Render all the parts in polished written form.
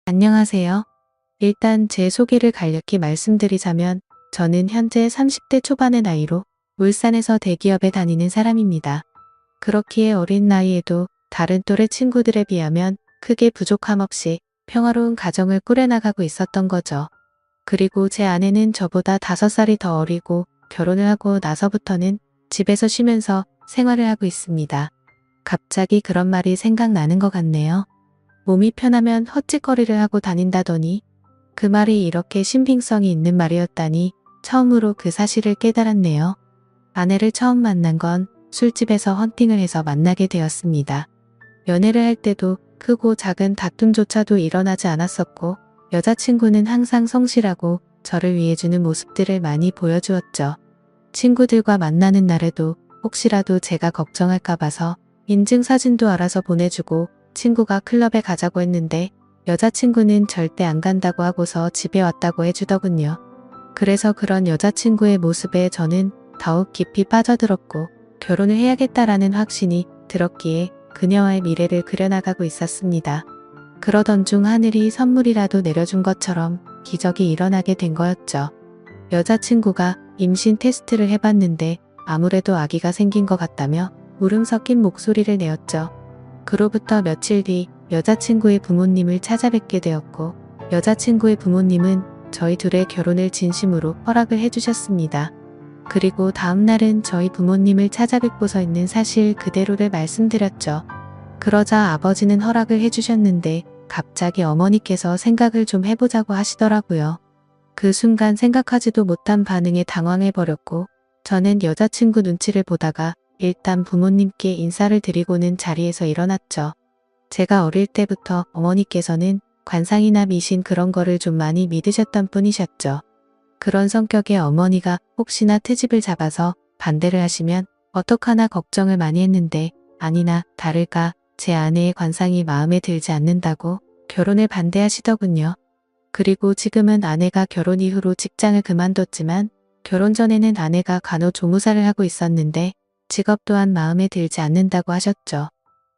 안녕하세요. 일단 제 소개를 간략히 말씀드리자면 저는 현재 30대 초반의 나이로 울산에서 대기업에 다니는 사람입니다. 그렇기에 어린 나이에도 다른 또래 친구들에 비하면 크게 부족함 없이 평화로운 가정을 꾸려나가고 있었던 거죠. 그리고 제 아내는 저보다 5살이 더 어리고 결혼을 하고 나서부터는 집에서 쉬면서 생활을 하고 있습니다. 갑자기 그런 말이 생각나는 것 같네요. 몸이 편하면 헛짓거리를 하고 다닌다더니 그 말이 이렇게 신빙성이 있는 말이었다니 처음으로 그 사실을 깨달았네요. 아내를 처음 만난 건 술집에서 헌팅을 해서 만나게 되었습니다. 연애를 할 때도 크고 작은 다툼조차도 일어나지 않았었고 여자친구는 항상 성실하고 저를 위해주는 모습들을 많이 보여주었죠. 친구들과 만나는 날에도 혹시라도 제가 걱정할까 봐서 인증사진도 알아서 보내주고 친구가 클럽에 가자고 했는데 여자친구는 절대 안 간다고 하고서 집에 왔다고 해주더군요. 그래서 그런 여자친구의 모습에 저는 더욱 깊이 빠져들었고 결혼을 해야겠다라는 확신이 들었기에 그녀와의 미래를 그려나가고 있었습니다. 그러던 중 하늘이 선물이라도 내려준 것처럼 기적이 일어나게 된 거였죠. 여자친구가 임신 테스트를 해봤는데 아무래도 아기가 생긴 것 같다며 울음 섞인 목소리를 내었죠. 그로부터 며칠 뒤 여자친구의 부모님을 찾아뵙게 되었고 여자친구의 부모님은 저희 둘의 결혼을 진심으로 허락을 해주셨습니다. 그리고 다음날은 저희 부모님을 찾아뵙고서 있는 사실 그대로를 말씀드렸죠. 그러자 아버지는 허락을 해주셨는데 갑자기 어머니께서 생각을 좀 해보자고 하시더라고요. 그 순간 생각하지도 못한 반응에 당황해버렸고 저는 여자친구 눈치를 보다가 일단 부모님께 인사를 드리고는 자리에서 일어났죠. 제가 어릴 때부터 어머니께서는 관상이나 미신 그런 거를 좀 많이 믿으셨던 분이셨죠. 그런 성격의 어머니가 혹시나 트집을 잡아서 반대를 하시면 어떡하나 걱정을 많이 했는데 아니나 다를까 제 아내의 관상이 마음에 들지 않는다고 결혼을 반대하시더군요. 그리고 지금은 아내가 결혼 이후로 직장을 그만뒀지만 결혼 전에는 아내가 간호조무사를 하고 있었는데 직업 또한 마음에 들지 않는다고 하셨죠.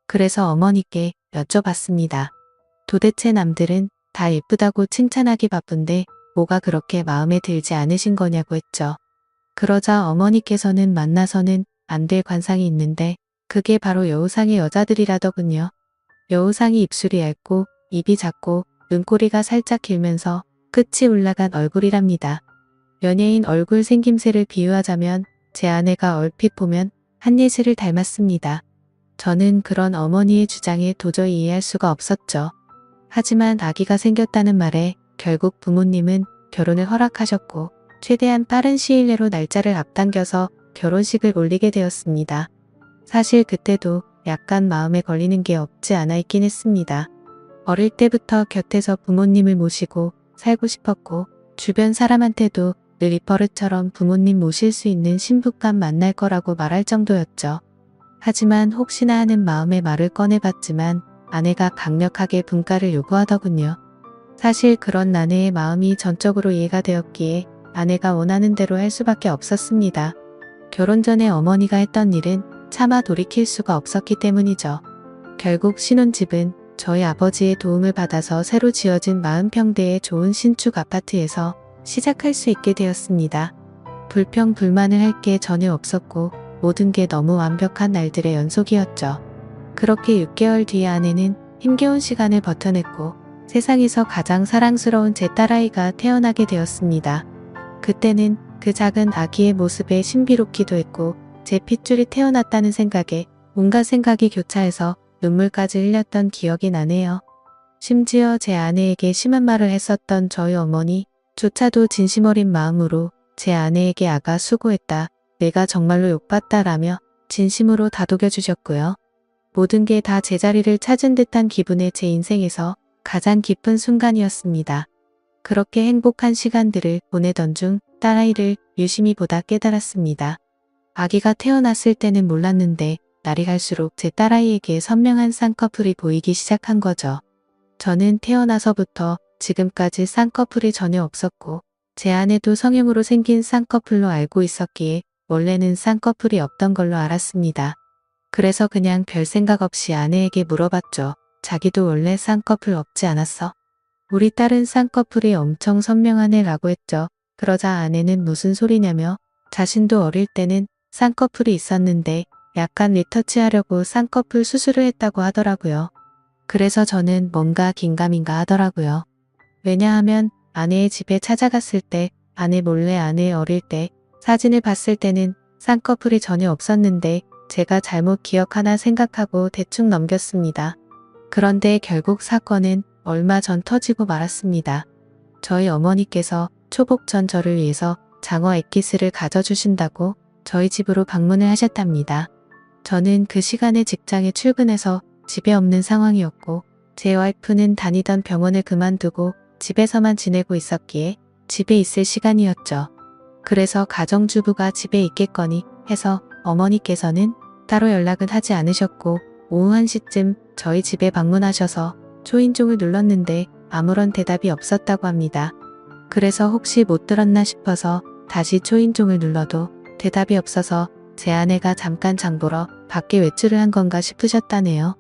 그래서 어머니께 여쭤봤습니다. 도대체 남들은 다 예쁘다고 칭찬하기 바쁜데 뭐가 그렇게 마음에 들지 않으신 거냐고 했죠. 그러자 어머니께서는 만나서는 안 될 관상이 있는데 그게 바로 여우상의 여자들이라더군요. 여우상이 입술이 얇고 입이 작고 눈꼬리가 살짝 길면서 끝이 올라간 얼굴이랍니다. 연예인 얼굴 생김새를 비유하자면 제 아내가 얼핏 보면 한예슬을 닮았습니다. 저는 그런 어머니의 주장에 도저히 이해할 수가 없었죠. 하지만 아기가 생겼다는 말에 결국 부모님은 결혼을 허락하셨고 최대한 빠른 시일 내로 날짜를 앞당겨서 결혼식을 올리게 되었습니다. 사실 그때도 약간 마음에 걸리는 게 없지 않아 있긴 했습니다. 어릴 때부터 곁에서 부모님을 모시고 살고 싶었고 주변 사람한테도 늘 입버릇처럼 부모님 모실 수 있는 신부감 만날 거라고 말할 정도였죠. 하지만 혹시나 하는 마음에 말을 꺼내봤지만 아내가 강력하게 분가를 요구하더군요. 사실 그런 아내의 마음이 전적으로 이해가 되었기에 아내가 원하는 대로 할 수밖에 없었습니다. 결혼 전에 어머니가 했던 일은 차마 돌이킬 수가 없었기 때문이죠. 결국 신혼집은 저희 아버지의 도움을 받아서 새로 지어진 40평대의 좋은 신축 아파트에서 시작할 수 있게 되었습니다. 불평 불만을 할 게 전혀 없었고 모든 게 너무 완벽한 날들의 연속이었죠. 그렇게 6개월 뒤에 아내는 힘겨운 시간을 버텨냈고 세상에서 가장 사랑스러운 제 딸아이가 태어나게 되었습니다. 그때는 그 작은 아기의 모습에 신비롭기도 했고 제 핏줄이 태어났다는 생각에 온갖 생각이 교차해서 눈물까지 흘렸던 기억이 나네요. 심지어 제 아내에게 심한 말을 했었던 저희 어머니조차도 진심 어린 마음으로 제 아내에게 아가 수고했다. 내가 정말로 욕봤다 라며 진심으로 다독여 주셨고요. 모든 게 다 제자리를 찾은 듯한 기분의 제 인생에서 가장 깊은 순간이었습니다. 그렇게 행복한 시간들을 보내던 중 딸아이를 유심히 보다 깨달았습니다. 아기가 태어났을 때는 몰랐는데 날이 갈수록 제 딸아이에게 선명한 쌍꺼풀이 보이기 시작한 거죠. 저는 태어나서부터 지금까지 쌍꺼풀이 전혀 없었고 제 아내도 성형으로 생긴 쌍꺼풀로 알고 있었기에 원래는 쌍꺼풀이 없던 걸로 알았습니다. 그래서 그냥 별 생각 없이 아내에게 물어봤죠. 자기도 원래 쌍꺼풀 없지 않았어? 우리 딸은 쌍꺼풀이 엄청 선명하네 라고 했죠. 그러자 아내는 무슨 소리냐며 자신도 어릴 때는 쌍꺼풀이 있었는데 약간 리터치하려고 쌍꺼풀 수술을 했다고 하더라고요. 그래서 저는 뭔가 긴가민가 하더라고요. 왜냐하면 아내의 집에 찾아갔을 때 아내 몰래 아내 어릴 때 사진을 봤을 때는 쌍꺼풀이 전혀 없었는데 제가 잘못 기억하나 생각하고 대충 넘겼습니다. 그런데 결국 사건은 얼마 전 터지고 말았습니다. 저희 어머니께서 초복 전 저를 위해서 장어 엑기스를 가져주신다고 저희 집으로 방문을 하셨답니다. 저는 그 시간에 직장에 출근해서 집에 없는 상황이었고 제 와이프는 다니던 병원을 그만두고 집에서만 지내고 있었기에 집에 있을 시간이었죠. 그래서 가정주부가 집에 있겠거니 해서 어머니께서는 따로 연락은 하지 않으셨고 오후 1시쯤 저희 집에 방문하셔서 초인종을 눌렀는데 아무런 대답이 없었다고 합니다. 그래서 혹시 못 들었나 싶어서 다시 초인종을 눌러도 대답이 없어서 제 아내가 잠깐 장보러 밖에 외출을 한 건가 싶으셨다네요.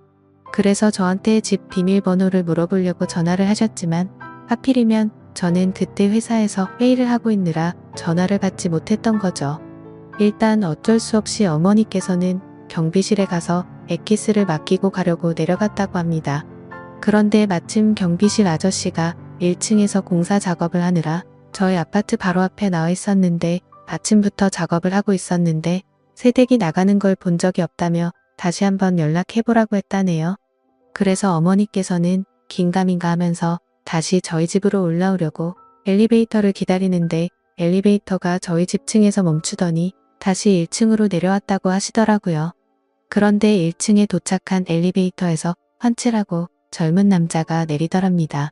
그래서 저한테 집 비밀번호를 물어보려고 전화를 하셨지만 하필이면 저는 그때 회사에서 회의를 하고 있느라 전화를 받지 못했던 거죠. 일단 어쩔 수 없이 어머니께서는 경비실에 가서 엑기스를 맡기고 가려고 내려갔다고 합니다. 그런데 마침 경비실 아저씨가 1층에서 공사 작업을 하느라 저희 아파트 바로 앞에 나와 있었는데 아침부터 작업을 하고 있었는데 새댁이 나가는 걸 본 적이 없다며 다시 한번 연락해보라고 했다네요. 그래서 어머니께서는 긴가민가 하면서 다시 저희 집으로 올라오려고 엘리베이터를 기다리는데 엘리베이터가 저희 집 층에서 멈추더니 다시 1층으로 내려왔다고 하시더라고요. 그런데 1층에 도착한 엘리베이터에서 환칠하고 젊은 남자가 내리더랍니다.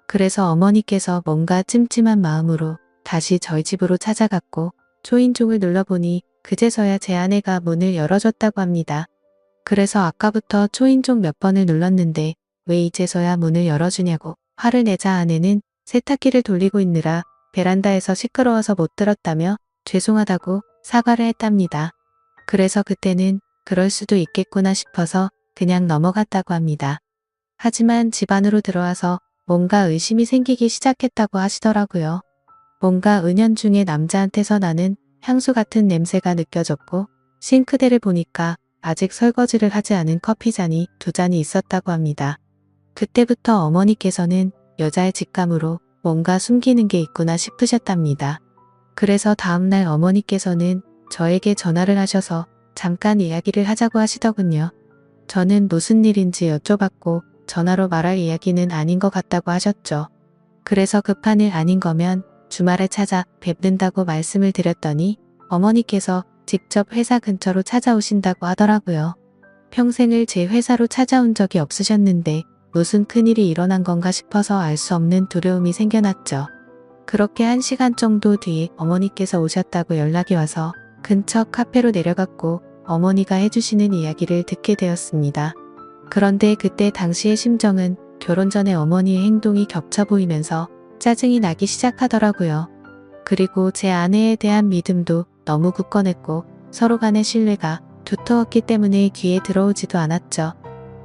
그래서 어머니께서 뭔가 찜찜한 마음으로 다시 저희 집으로 찾아갔고 초인종을 눌러보니 그제서야 제 아내가 문을 열어줬다고 합니다. 그래서 아까부터 초인종 몇 번을 눌렀는데 왜 이제서야 문을 열어주냐고 화를 내자 아내는 세탁기를 돌리고 있느라 베란다에서 시끄러워서 못 들었다며 죄송하다고 사과를 했답니다. 그래서 그때는 그럴 수도 있겠구나 싶어서 그냥 넘어갔다고 합니다. 하지만 집 안으로 들어와서 뭔가 의심이 생기기 시작했다고 하시더라고요. 뭔가 은연중에 남자한테서 나는 향수 같은 냄새가 느껴졌고 싱크대를 보니까 아직 설거지를 하지 않은 커피잔이 2잔이 있었다고 합니다. 그때부터 어머니께서는 여자의 직감으로 뭔가 숨기는 게 있구나 싶으셨답니다. 그래서 다음날 어머니께서는 저에게 전화를 하셔서 잠깐 이야기를 하자고 하시더군요. 저는 무슨 일인지 여쭤봤고 전화로 말할 이야기는 아닌 것 같다고 하셨죠. 그래서 급한 일 아닌 거면 주말에 찾아 뵙는다고 말씀을 드렸더니 어머니께서 직접 회사 근처로 찾아오신다고 하더라고요. 평생을 제 회사로 찾아온 적이 없으셨는데 무슨 큰일이 일어난 건가 싶어서 알 수 없는 두려움이 생겨났죠. 그렇게 1시간 정도 뒤에 어머니께서 오셨다고 연락이 와서 근처 카페로 내려갔고 어머니가 해주시는 이야기를 듣게 되었습니다. 그런데 그때 당시의 심정은 결혼 전에 어머니의 행동이 겹쳐 보이면서 짜증이 나기 시작하더라고요. 그리고 제 아내에 대한 믿음도 너무 굳건했고 서로 간의 신뢰가 두터웠기 때문에 귀에 들어오지도 않았죠.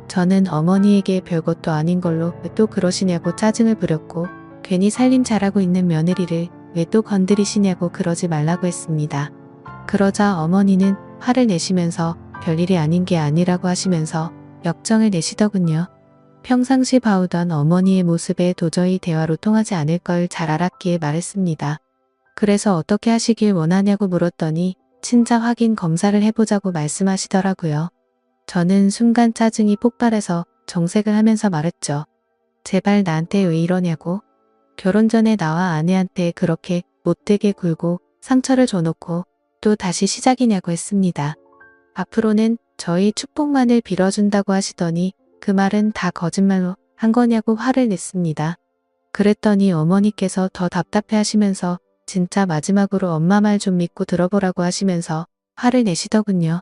저는 어머니에게 별것도 아닌 걸로 왜 또 그러시냐고 짜증을 부렸고 괜히 살림 잘하고 있는 며느리를 왜 또 건드리시냐고 그러지 말라고 했습니다. 그러자 어머니는 화를 내시면서 별일이 아닌 게 아니라고 하시면서 역정을 내시더군요. 평상시 봐오던 어머니의 모습에 도저히 대화로 통하지 않을 걸 잘 알았기에 말했습니다. 그래서 어떻게 하시길 원하냐고 물었더니 친자 확인 검사를 해보자고 말씀하시더라고요. 저는 순간 짜증이 폭발해서 정색을 하면서 말했죠. 제발 나한테 왜 이러냐고. 결혼 전에 나와 아내한테 그렇게 못되게 굴고 상처를 줘놓고 또 다시 시작이냐고 했습니다. 앞으로는 저희 축복만을 빌어준다고 하시더니 그 말은 다 거짓말로 한 거냐고 화를 냈습니다. 그랬더니 어머니께서 더 답답해 하시면서 진짜 마지막으로 엄마 말 좀 믿고 들어보라고 하시면서 화를 내시더군요.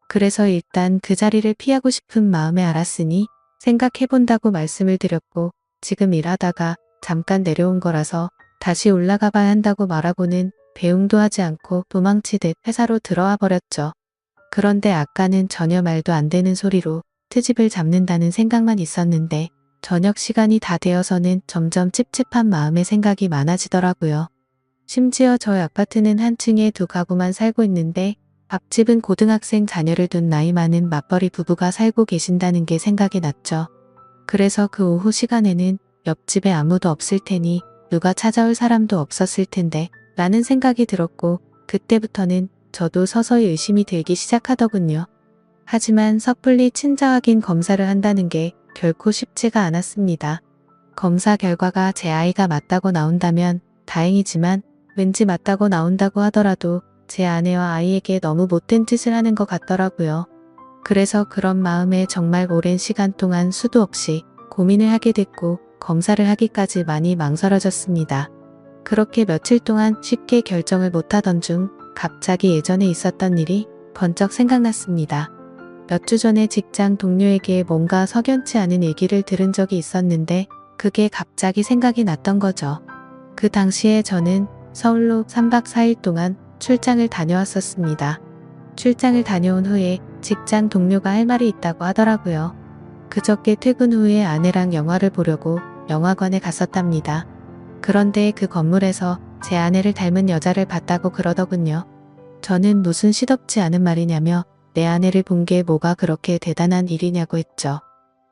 그래서 일단 그 자리를 피하고 싶은 마음에 알았으니 생각해본다고 말씀을 드렸고 지금 일하다가 잠깐 내려온 거라서 다시 올라가 봐야 한다고 말하고는 배웅도 하지 않고 도망치듯 회사로 들어와 버렸죠. 그런데 아까는 전혀 말도 안 되는 소리로 트집을 잡는다는 생각만 있었는데 저녁 시간이 다 되어서는 점점 찝찝한 마음에 생각이 많아지더라고요. 심지어 저희 아파트는 한 층에 두 가구만 살고 있는데 앞집은 고등학생 자녀를 둔 나이 많은 맞벌이 부부가 살고 계신다는 게 생각이 났죠. 그래서 그 오후 시간에는 옆집에 아무도 없을 테니 누가 찾아올 사람도 없었을 텐데 라는 생각이 들었고 그때부터는 저도 서서히 의심이 들기 시작하더군요. 하지만 섣불리 친자 확인 검사를 한다는 게 결코 쉽지가 않았습니다. 검사 결과가 제 아이가 맞다고 나온다면 다행이지만 왠지 맞다고 나온다고 하더라도 제 아내와 아이에게 너무 못된 짓을 하는 것 같더라고요. 그래서 그런 마음에 정말 오랜 시간 동안 수도 없이 고민을 하게 됐고 검사를 하기까지 많이 망설여졌습니다. 그렇게 며칠 동안 쉽게 결정을 못하던 중 갑자기 예전에 있었던 일이 번쩍 생각났습니다. 몇 주 전에 직장 동료에게 뭔가 석연치 않은 얘기를 들은 적이 있었는데 그게 갑자기 생각이 났던 거죠. 그 당시에 저는 서울로 3박 4일 동안 출장을 다녀왔었습니다. 출장을 다녀온 후에 직장 동료가 할 말이 있다고 하더라고요. 그저께 퇴근 후에 아내랑 영화를 보려고 영화관에 갔었답니다. 그런데 그 건물에서 제 아내를 닮은 여자를 봤다고 그러더군요. 저는 무슨 시덥지 않은 말이냐며 내 아내를 본 게 뭐가 그렇게 대단한 일이냐고 했죠.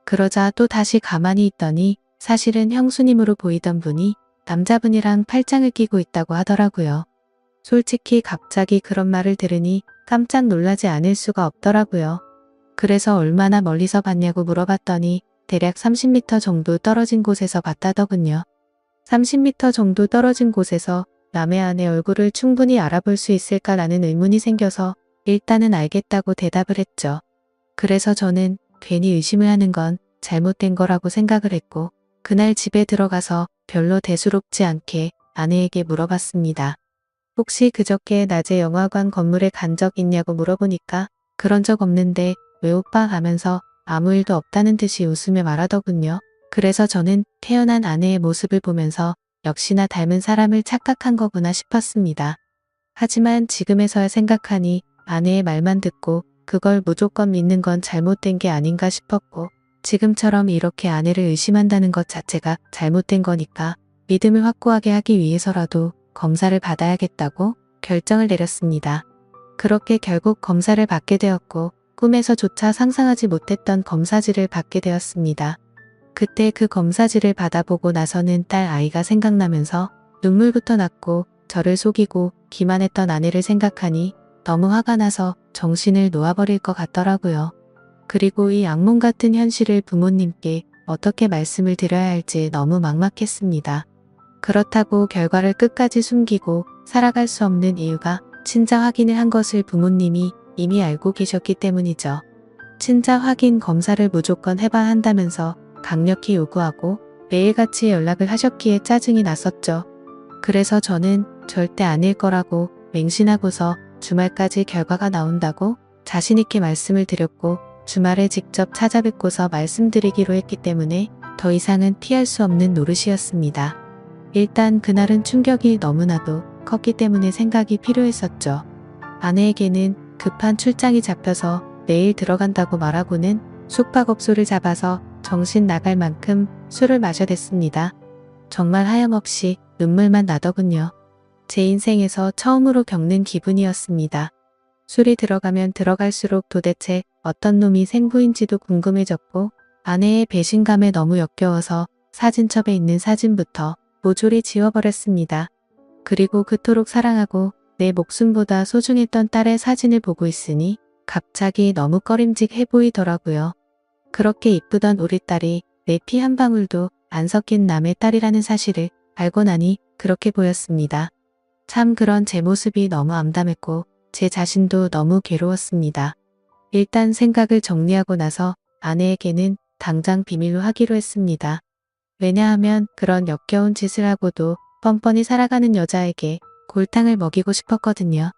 그러자 또 다시 가만히 있더니 사실은 형수님으로 보이던 분이 남자분이랑 팔짱을 끼고 있다고 하더라고요. 솔직히 갑자기 그런 말을 들으니 깜짝 놀라지 않을 수가 없더라고요. 그래서 얼마나 멀리서 봤냐고 물어봤더니 대략 30m 정도 떨어진 곳에서 봤다더군요. 30m 정도 떨어진 곳에서 남의 아내 얼굴을 충분히 알아볼 수 있을까라는 의문이 생겨서 일단은 알겠다고 대답을 했죠. 그래서 저는 괜히 의심을 하는 건 잘못된 거라고 생각을 했고 그날 집에 들어가서 별로 대수롭지 않게 아내에게 물어봤습니다. 혹시 그저께 낮에 영화관 건물에 간 적 있냐고 물어보니까 그런 적 없는데 왜 오빠 하면서 아무 일도 없다는 듯이 웃으며 말하더군요. 그래서 저는 태어난 아내의 모습을 보면서 역시나 닮은 사람을 착각한 거구나 싶었습니다. 하지만 지금에서야 생각하니 아내의 말만 듣고 그걸 무조건 믿는 건 잘못된 게 아닌가 싶었고 지금처럼 이렇게 아내를 의심한다는 것 자체가 잘못된 거니까 믿음을 확고하게 하기 위해서라도 검사를 받아야겠다고 결정을 내렸습니다. 그렇게 결국 검사를 받게 되었고 꿈에서조차 상상하지 못했던 검사지를 받게 되었습니다. 그때 그 검사지를 받아보고 나서는 딸 아이가 생각나면서 눈물부터 났고 저를 속이고 기만했던 아내를 생각하니 너무 화가 나서 정신을 놓아버릴 것 같더라고요. 그리고 이 악몽 같은 현실을 부모님께 어떻게 말씀을 드려야 할지 너무 막막했습니다. 그렇다고 결과를 끝까지 숨기고 살아갈 수 없는 이유가 친자 확인을 한 것을 부모님이 이미 알고 계셨기 때문이죠. 친자 확인 검사를 무조건 해봐야 한다면서 강력히 요구하고 매일같이 연락을 하셨기에 짜증이 났었죠. 그래서 저는 절대 아닐 거라고 맹신하고서 주말까지 결과가 나온다고 자신있게 말씀을 드렸고 주말에 직접 찾아뵙고서 말씀드리기로 했기 때문에 더 이상은 피할 수 없는 노릇이었습니다. 일단 그날은 충격이 너무나도 컸기 때문에 생각이 필요했었죠. 아내에게는 급한 출장이 잡혀서 내일 들어간다고 말하고는 숙박업소를 잡아서 정신 나갈 만큼 술을 마셔댔습니다. 정말 하염없이 눈물만 나더군요. 제 인생에서 처음으로 겪는 기분이었습니다. 술이 들어가면 들어갈수록 도대체 어떤 놈이 생부인지도 궁금해졌고 아내의 배신감에 너무 역겨워서 사진첩에 있는 사진부터 모조리 지워버렸습니다. 그리고 그토록 사랑하고 내 목숨보다 소중했던 딸의 사진을 보고 있으니 갑자기 너무 꺼림직해 보이더라고요. 그렇게 이쁘던 우리 딸이 내 피 한 방울도 안 섞인 남의 딸이라는 사실을 알고 나니 그렇게 보였습니다. 참 그런 제 모습이 너무 암담했고 제 자신도 너무 괴로웠습니다. 일단 생각을 정리하고 나서 아내에게는 당장 비밀로 하기로 했습니다. 왜냐하면 그런 역겨운 짓을 하고도 뻔뻔히 살아가는 여자에게 골탕을 먹이고 싶었거든요.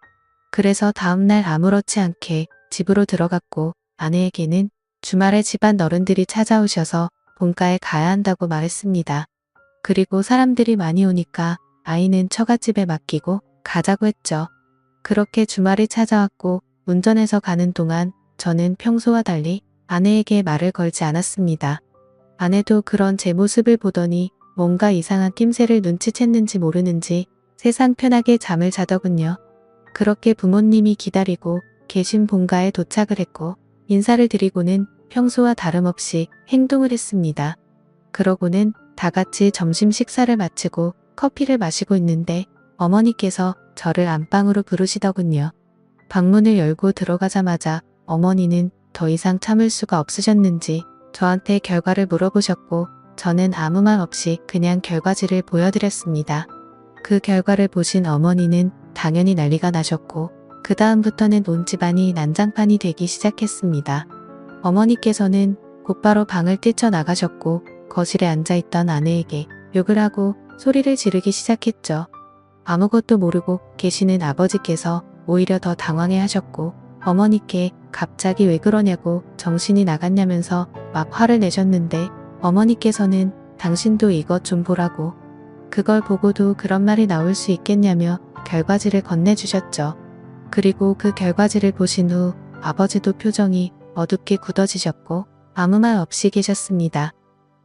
그래서 다음날 아무렇지 않게 집으로 들어갔고 아내에게는 주말에 집안 어른들이 찾아오셔서 본가에 가야 한다고 말했습니다. 그리고 사람들이 많이 오니까 아이는 처갓집에 맡기고 가자고 했죠. 그렇게 주말이 찾아왔고 운전해서 가는 동안 저는 평소와 달리 아내에게 말을 걸지 않았습니다. 아내도 그런 제 모습을 보더니 뭔가 이상한 낌새를 눈치챘는지 모르는지 세상 편하게 잠을 자더군요. 그렇게 부모님이 기다리고 계신 본가에 도착을 했고 인사를 드리고는 평소와 다름없이 행동을 했습니다. 그러고는 다 같이 점심 식사를 마치고 커피를 마시고 있는데 어머니께서 저를 안방으로 부르시더군요. 방문을 열고 들어가자마자 어머니는 더 이상 참을 수가 없으셨는지 저한테 결과를 물어보셨고 저는 아무 말 없이 그냥 결과지를 보여드렸습니다. 그 결과를 보신 어머니는 당연히 난리가 나셨고 그 다음부터는 온 집안이 난장판이 되기 시작했습니다. 어머니께서는 곧바로 방을 뛰쳐나가셨고 거실에 앉아있던 아내에게 욕을 하고 소리를 지르기 시작했죠. 아무것도 모르고 계시는 아버지께서 오히려 더 당황해 하셨고 어머니께 갑자기 왜 그러냐고 정신이 나갔냐면서 막 화를 내셨는데 어머니께서는 당신도 이것 좀 보라고 그걸 보고도 그런 말이 나올 수 있겠냐며 결과지를 건네주셨죠. 그리고 그 결과지를 보신 후 아버지도 표정이 어둡게 굳어지셨고 아무 말 없이 계셨습니다.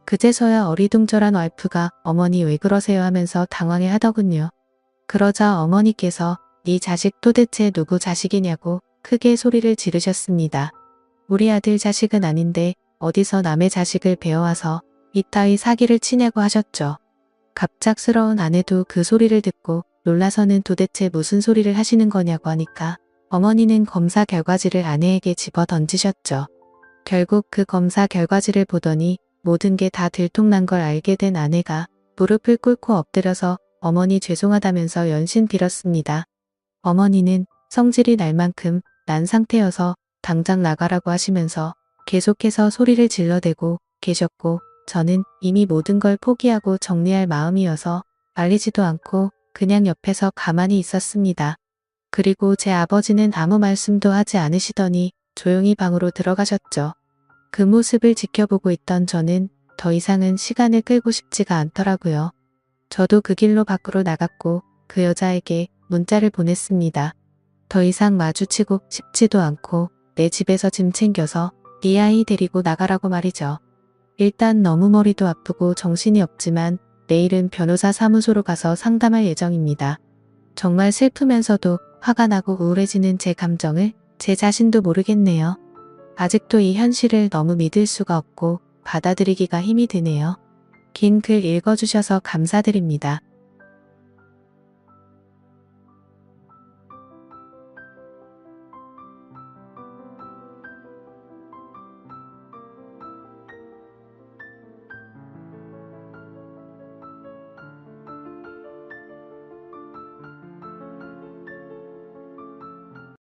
그제서야 어리둥절한 와이프가 어머니 왜 그러세요 하면서 당황해 하더군요. 그러자 어머니께서 네 자식 도대체 누구 자식이냐고 크게 소리를 지르셨습니다. 우리 아들 자식은 아닌데 어디서 남의 자식을 배워와서 이따위 사기를 치냐고 하셨죠. 갑작스러운 아내도 그 소리를 듣고 놀라서는 도대체 무슨 소리를 하시는 거냐고 하니까 어머니는 검사 결과지를 아내에게 집어 던지셨죠. 결국 그 검사 결과지를 보더니 모든 게 다 들통난 걸 알게 된 아내가 무릎을 꿇고 엎드려서 어머니 죄송하다면서 연신 빌었습니다. 어머니는 성질이 날 만큼 난 상태여서 당장 나가라고 하시면서 계속해서 소리를 질러대고 계셨고 저는 이미 모든 걸 포기하고 정리할 마음이어서 말리지도 않고 그냥 옆에서 가만히 있었습니다. 그리고 제 아버지는 아무 말씀도 하지 않으시더니 조용히 방으로 들어가셨죠. 그 모습을 지켜보고 있던 저는 더 이상은 시간을 끌고 싶지가 않더라고요. 저도 그 길로 밖으로 나갔고 그 여자에게 문자를 보냈습니다. 더 이상 마주치고 싶지도 않고 내 집에서 짐 챙겨서 네 아이 데리고 나가라고 말이죠. 일단 너무 머리도 아프고 정신이 없지만 내일은 변호사 사무소로 가서 상담할 예정입니다. 정말 슬프면서도 화가 나고 우울해지는 제 감정을 제 자신도 모르겠네요. 아직도 이 현실을 너무 믿을 수가 없고 받아들이기가 힘이 드네요. 긴 글 읽어주셔서 감사드립니다.